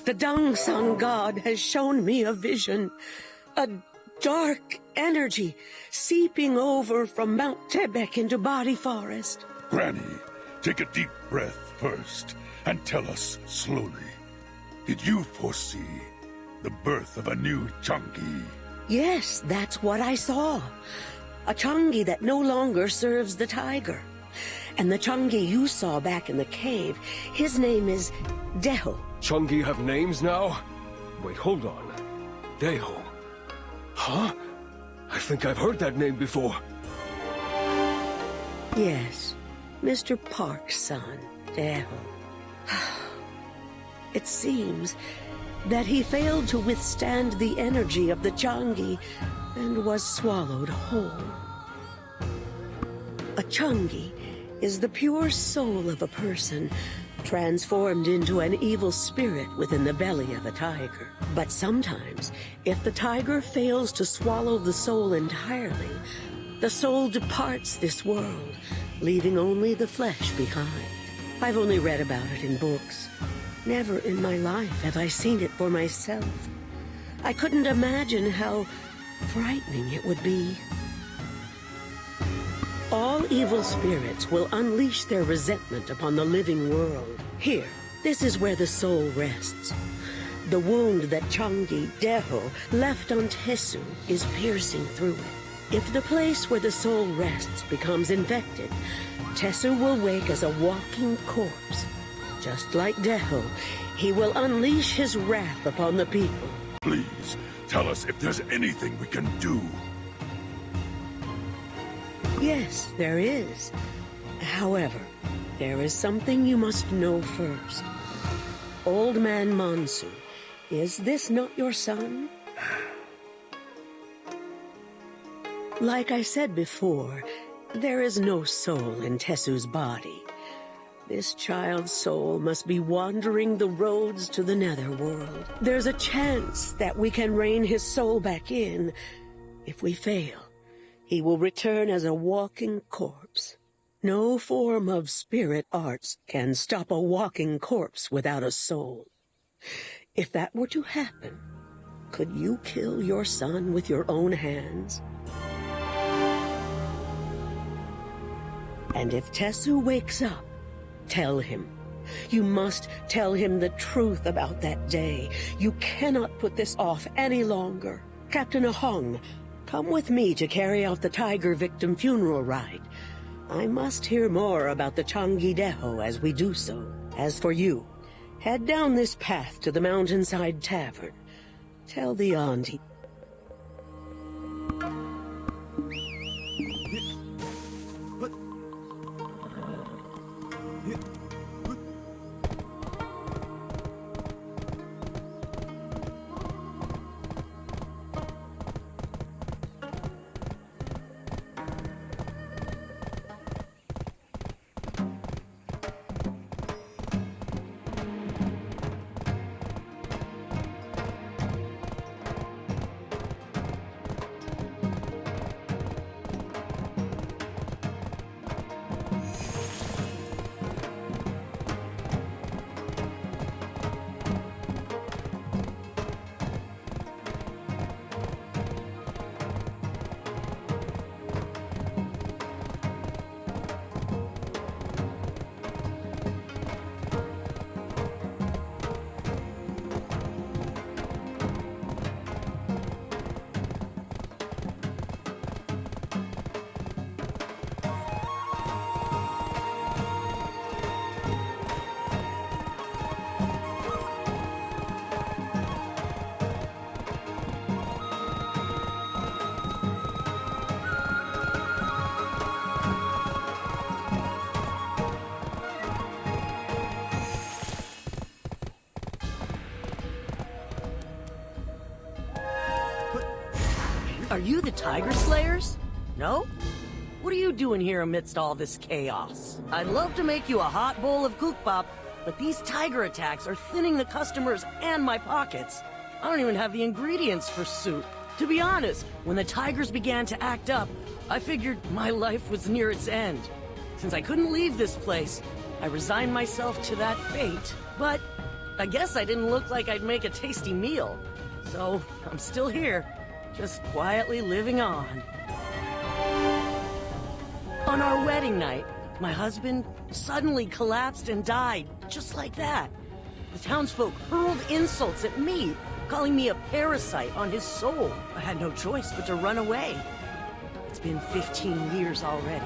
The Dung Sun God has shown me a vision. A dark energy seeping over from Mount Tebek into Body Forest. Granny, take a deep breath first and tell us slowly. Did you foresee the birth of a new Changui? Yes, that's what I saw. A Changui that no longer serves the tiger. And the Changui you saw back in the cave, his name is Deho. Changui have names now? Wait, hold on. Deho. Huh? I think I've heard that name before. Yes, Mr. Park's son, Deho. It seems that he failed to withstand the energy of the Changui and was swallowed whole. A Changui is the pure soul of a person transformed into an evil spirit within the belly of a tiger. But sometimes, if the tiger fails to swallow the soul entirely, the soul departs this world, leaving only the flesh behind. I've only read about it in books. Never in my life have I seen it for myself. I couldn't imagine how frightening it would be. All evil spirits will unleash their resentment upon the living world. Here, this is where the soul rests. The wound that Changui Deho left on Tesu is piercing through it. If the place where the soul rests becomes infected, Tesu will wake as a walking corpse. Just like Deho, he will unleash his wrath upon the people. Please, tell us if there's anything we can do. Yes, there is. However, there is something you must know first. Old Man Monsu, is this not your son? Like I said before, there is no soul in Tesu's body. This child's soul must be wandering the roads to the netherworld. There's a chance that we can rein his soul back in. If we fail, he will return as a walking corpse. No form of spirit arts can stop a walking corpse without a soul. If that were to happen, could you kill your son with your own hands? And if Tesu wakes up, tell him. You must tell him the truth about that day. You cannot put this off any longer. Captain Ahong, come with me to carry out the tiger victim funeral rite. I must hear more about the Changui Deho as we do so. As for you, head down this path to the mountainside tavern. Tell the auntie. Are you the Tiger Slayers? No? What are you doing here amidst all this chaos? I'd love to make you a hot bowl of kookbap, but these tiger attacks are thinning the customers and my pockets. I don't even have the ingredients for soup. To be honest, when the tigers began to act up, I figured my life was near its end. Since I couldn't leave this place, I resigned myself to that fate. But I guess I didn't look like I'd make a tasty meal. So I'm still here, just quietly living on. On our wedding night, my husband suddenly collapsed and died, just like that. The townsfolk hurled insults at me, calling me a parasite on his soul. I had no choice but to run away. It's been 15 years already.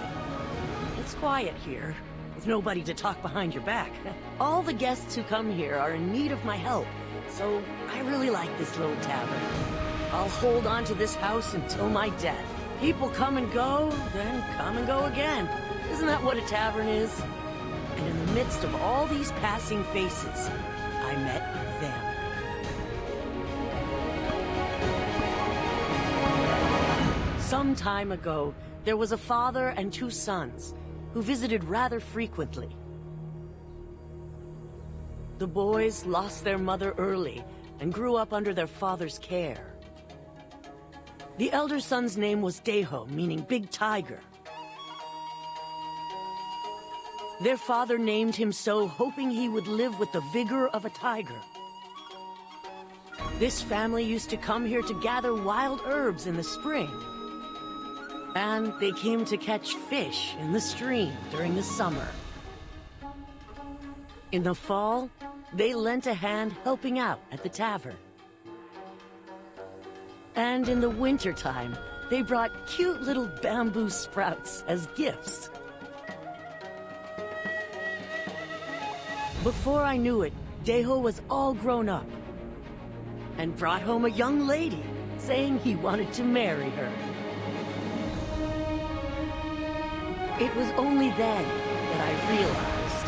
It's quiet here, with nobody to talk behind your back. All the guests who come here are in need of my help, so I really like this little tavern. I'll hold on to this house until my death. People come and go, then come and go again. Isn't that what a tavern is? And in the midst of all these passing faces, I met them. Some time ago, there was a father and 2 sons who visited rather frequently. The boys lost their mother early and grew up under their father's care. The elder son's name was Deho, meaning Big Tiger. Their father named him so, hoping he would live with the vigor of a tiger. This family used to come here to gather wild herbs in the spring. And they came to catch fish in the stream during the summer. In the fall, they lent a hand helping out at the tavern. And in the wintertime, they brought cute little bamboo sprouts as gifts. Before I knew it, Deho was all grown up and brought home a young lady, saying he wanted to marry her. It was only then that I realized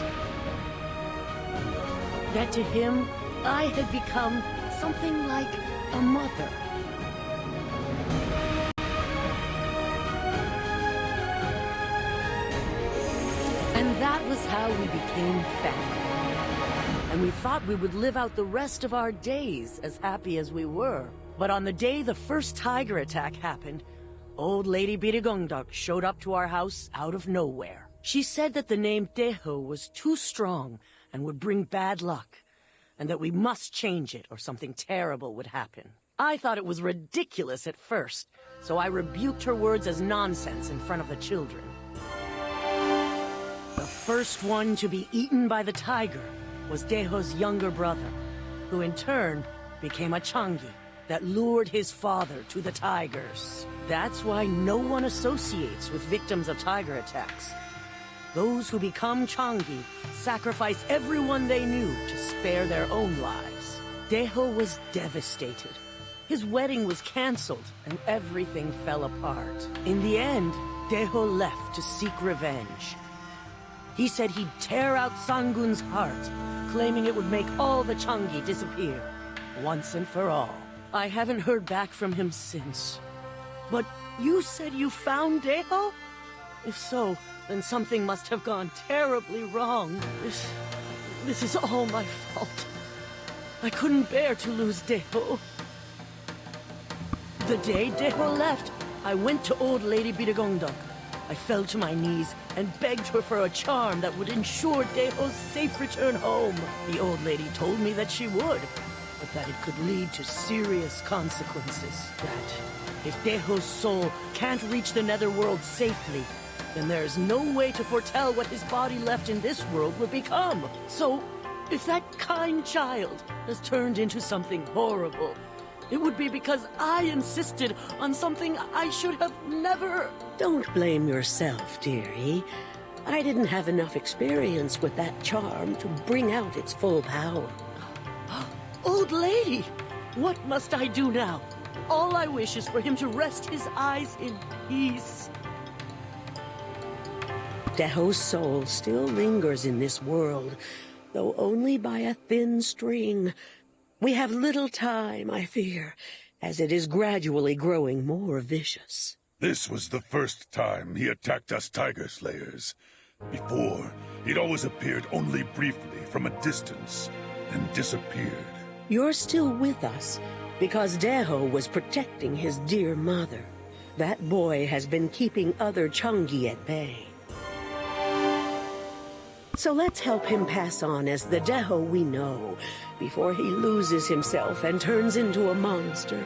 that to him, I had become something like a mother. And that was how we became family. And we thought we would live out the rest of our days as happy as we were. But on the day the first tiger attack happened, old Lady Birigongdok showed up to our house out of nowhere. She said that the name Deho was too strong and would bring bad luck, and that we must change it or something terrible would happen. I thought it was ridiculous at first, so I rebuked her words as nonsense in front of the children. The first one to be eaten by the tiger was Deho's younger brother, who in turn became a Changui that lured his father to the tigers. That's why no one associates with victims of tiger attacks. Those who become Changui sacrifice everyone they knew to spare their own lives. Deho was devastated. His wedding was canceled, and everything fell apart. In the end, Deho left to seek revenge. He said he'd tear out Sangun's heart, claiming it would make all the Changui disappear, once and for all. I haven't heard back from him since. But you said you found Deho? If so, then something must have gone terribly wrong. This is all my fault. I couldn't bear to lose Deho. The day Deho left, I went to old Lady Birigongdok. I fell to my knees and begged her for a charm that would ensure Deho's safe return home. The old lady told me that she would, but that it could lead to serious consequences. That if Deho's soul can't reach the netherworld safely, then there is no way to foretell what his body left in this world will become. So, if that kind child has turned into something horrible, it would be because I insisted on something I should have never... Don't blame yourself, dearie. I didn't have enough experience with that charm to bring out its full power. Old lady, what must I do now? All I wish is for him to rest his eyes in peace. Deho's soul still lingers in this world, though only by a thin string. We have little time, I fear, as it is gradually growing more vicious. This was the first time he attacked us Tiger Slayers. Before, he'd always appeared only briefly from a distance and disappeared. You're still with us because Deho was protecting his dear mother. That boy has been keeping other Changui at bay. So let's help him pass on as the Deho we know, before he loses himself and turns into a monster.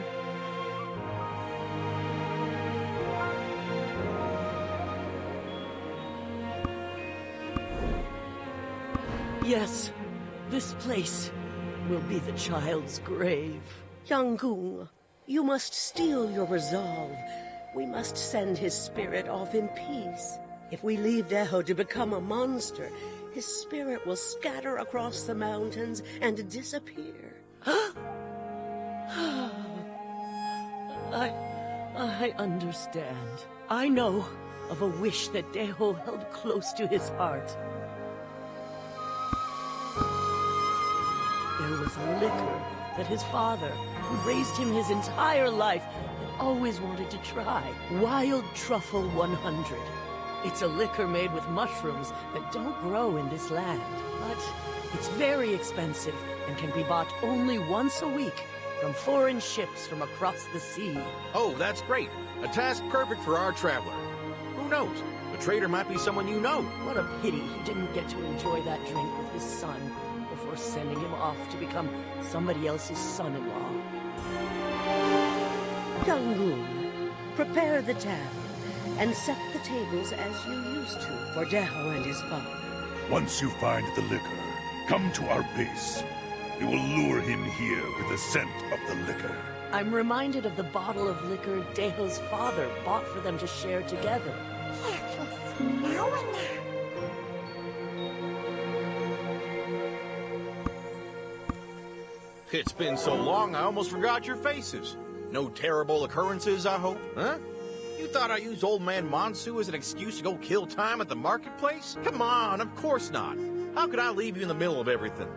Yes, this place will be the child's grave. Changui, you must steel your resolve. We must send his spirit off in peace. If we leave Deho to become a monster, his spirit will scatter across the mountains and disappear. I understand. I know of a wish that Deho held close to his heart. There was a liquor that his father, who raised him his entire life, had always wanted to try. Wild Truffle 100. It's a liquor made with mushrooms that don't grow in this land. But it's very expensive and can be bought only once a week from foreign ships from across the sea. Oh, that's great. A task perfect for our traveler. Who knows? The trader might be someone you know. What a pity he didn't get to enjoy that drink with his son before sending him off to become somebody else's son-in-law. Changui, prepare the tavern and set the tables as you used to for Deho and his father. Once you find the liquor, come to our base. We will lure him here with the scent of the liquor. I'm reminded of the bottle of liquor Deho's father bought for them to share together. It's been so long, I almost forgot your faces. No terrible occurrences, I hope, huh? You thought I used Old Man Monsu as an excuse to go kill time at the marketplace? Come on, of course not. How could I leave you in the middle of everything?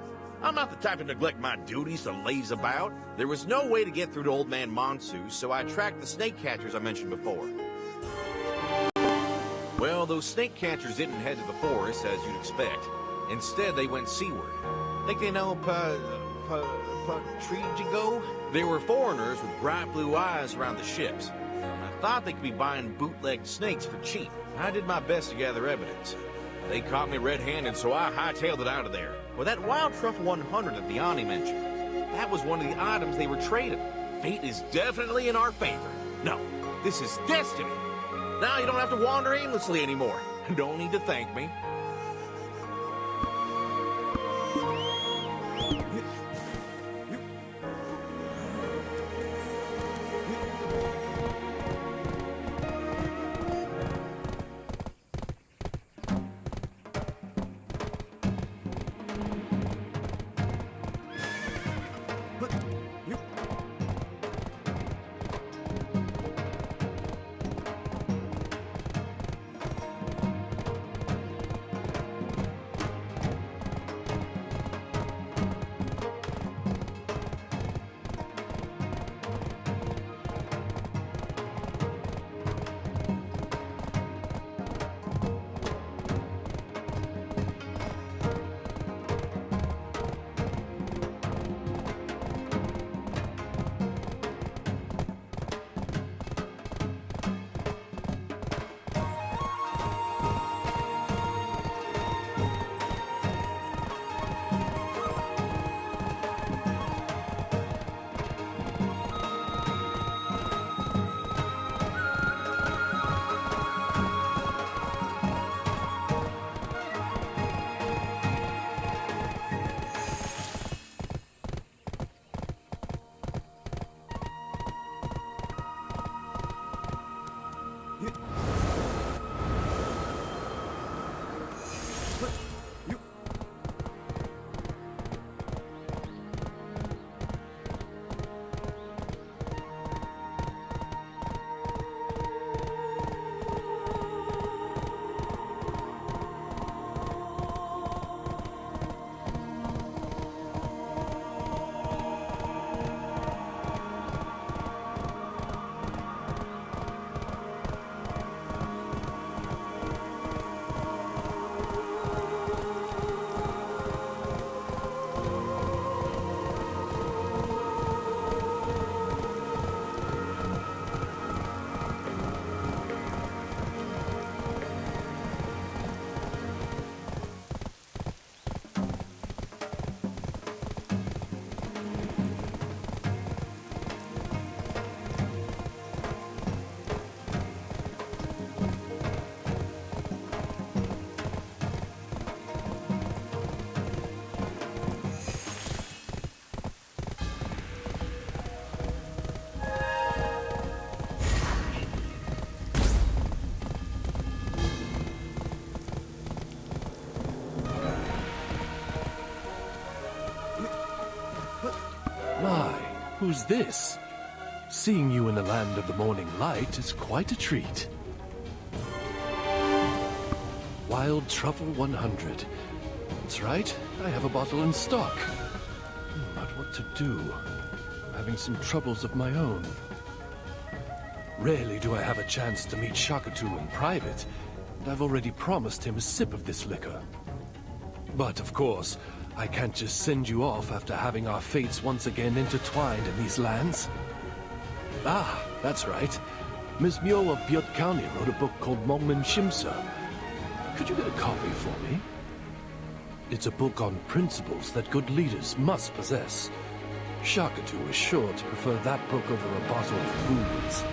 I'm not the type to neglect my duties to laze about. There was no way to get through to Old Man Monsu, so I tracked the snake catchers I mentioned before. Well, those snake catchers didn't head to the forest, as you'd expect. Instead, they went seaward. Think they know Patrijigo? They were foreigners with bright blue eyes around the ships. I thought they could be buying bootlegged snakes for cheap. I did my best to gather evidence. They caught me red-handed, so I hightailed it out of there. Well, that Wild Truffle 100 that the Ani mentioned, that was one of the items they were trading. Fate is definitely in our favor. No, this is destiny. Now you don't have to wander aimlessly anymore. Don't need to thank me. My, who's this? Seeing you in the land of the morning light is quite a treat. Wild Truffle 100. That's right, I have a bottle in stock. But what to do? I'm having some troubles of my own. Rarely do I have a chance to meet Shakatu in private, and I've already promised him a sip of this liquor. But of course, I can't just send you off after having our fates once again intertwined in these lands. Ah, that's right. Ms. Myo of Byut County wrote a book called Mongmin Shimsa. Could you get a copy for me? It's a book on principles that good leaders must possess. Shakatu is sure to prefer that book over a bottle of booze.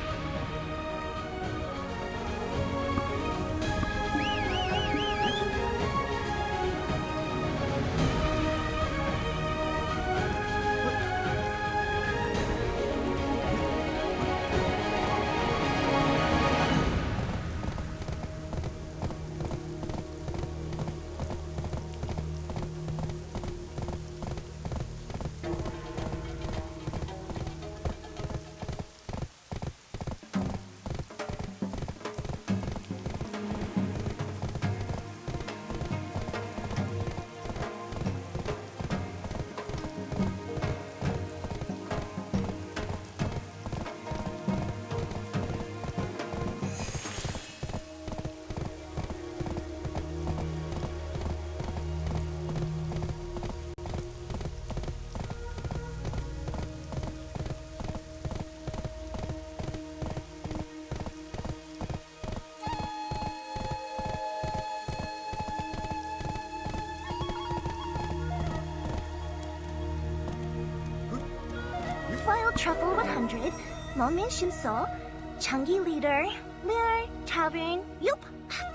Wild Truffle 100, Mongmin Shimso, Changui Leader, Mir, Tavern, Yup.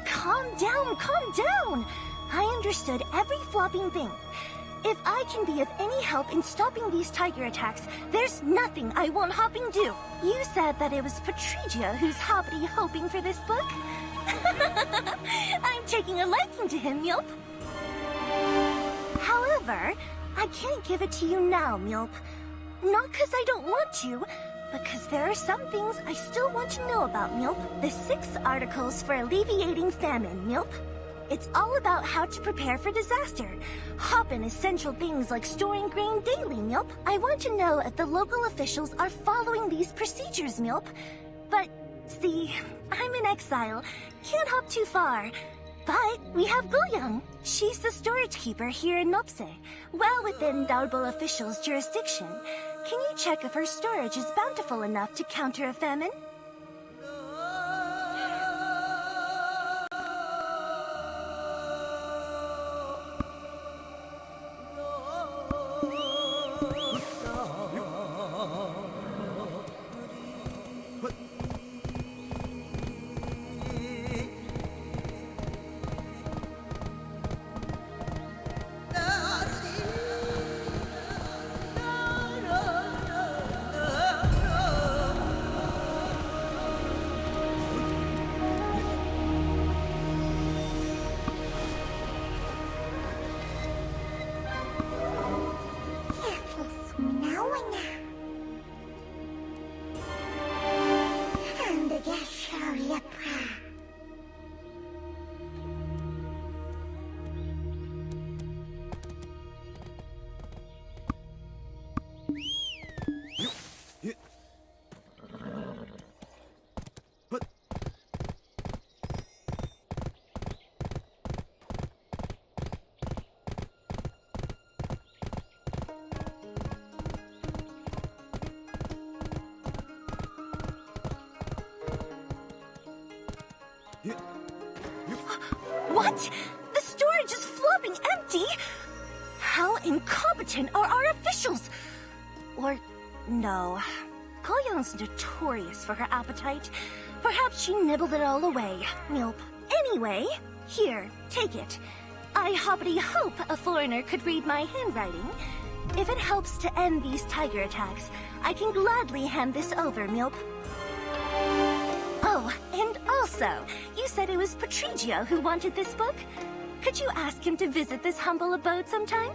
Calm down, calm down! I understood every flopping thing. If I can be of any help in stopping these tiger attacks, there's nothing I won't hopping do. You said that it was Patricia who's hoppity hoping for this book? I'm taking a liking to him, Yup. However, I can't give it to you now, Milp. Not because I don't want to, but because there are some things I still want to know about, Milp. The 6 articles for alleviating famine, Milp. It's all about how to prepare for disaster. Hoppin' essential things like storing grain daily, Milp. I want to know if the local officials are following these procedures, Milp. But, see, I'm in exile. Can't hop too far. But we have Goyoung. She's the storage keeper here in Nopse, well within Dalbo officials' jurisdiction. Can you check if her storage is bountiful enough to counter a famine? What? The storage is flopping empty? How incompetent are our officials? Or, no. Goyoung's notorious for her appetite. Perhaps she nibbled it all away, Milp. Anyway, here, take it. I hoppity hope a foreigner could read my handwriting. If it helps to end these tiger attacks, I can gladly hand this over, Milp. Oh, and also, you said it was Patricio who wanted this book? Could you ask him to visit this humble abode sometime?